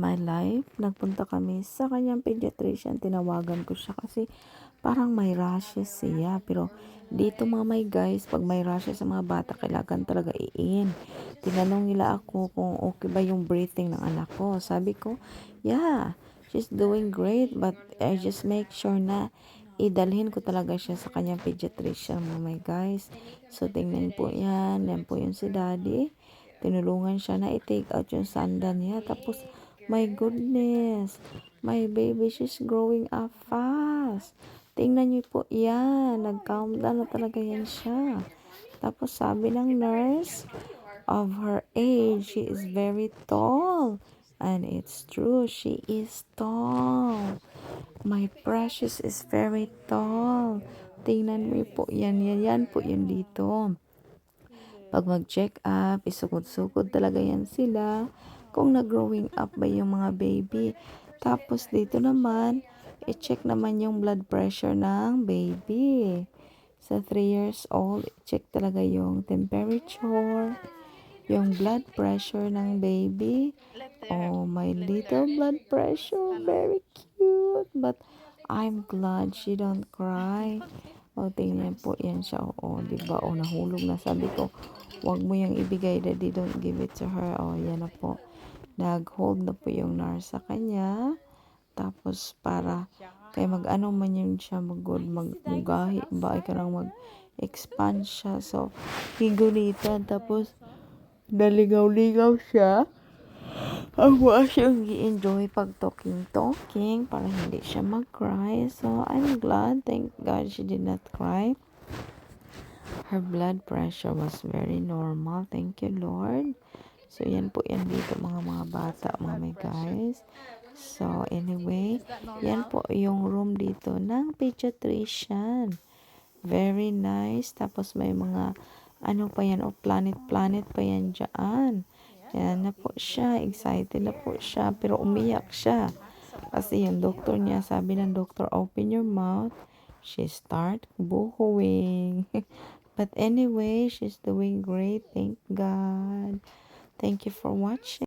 my life, nagpunta kami sa kanyang pediatrician. Tinawagan ko siya kasi parang may rashes siya. Pero dito mga may guys, pag may rashes sa mga bata, kailangan talaga iin. Tinanong nila ako kung okay ba yung breathing ng anak ko. Sabi ko, yeah, she's doing great, but I just make sure na idalhin ko talaga siya sa kanyang pediatrician mga may guys. So tingnan po yan po yung si daddy. Tinulungan siya na i-take out yung sandal niya. Tapos, my goodness, my baby, she's growing up fast. Tingnan niyo po yan. Nag-calm down na talaga yan siya. Tapos, sabi ng nurse, of her age, she is very tall. And it's true, she is tall. My precious is very tall. Tingnan mo po yan. Yan po yun dito. Pag mag-check up, isugod-sugod talaga yan sila kung nag-growing up ba yung mga baby. Tapos dito naman, i-check naman yung blood pressure ng baby. Sa 3 years old, i-check talaga yung temperature, yung blood pressure ng baby. Oh, my little blood pressure, very cute. But I'm glad she don't cry. O, tingnan po yan siya. O, diba? O, nahulog na. Sabi ko, wag mo yung ibigay, daddy. Don't give it to her. O, yan na po. Nag-hold na po yung nurse sa kanya. Tapos, para, kaya mag-ano man yun siya, mag-mugahi ba? Ay, karang mag-expand siya. So, higunitan. Tapos, naligaw-ligaw siya. Ako siyang i-enjoy pag talking para hindi siya mag-cry. So, I'm glad. Thank God she did not cry. Her blood pressure was very normal. Thank you, Lord. So, yan po yan dito mga bata, mga may guys. So, anyway, yan po yung room dito ng pediatrician. Very nice. Tapos, may mga ano pa yan, o planet pa yan dyan. Yan na po siya. Excited na po siya. Pero umiyak siya. Kasi yung doktor niya, sabi ng doktor, open your mouth. She start buhuing. But anyway, she's doing great. Thank God. Thank you for watching.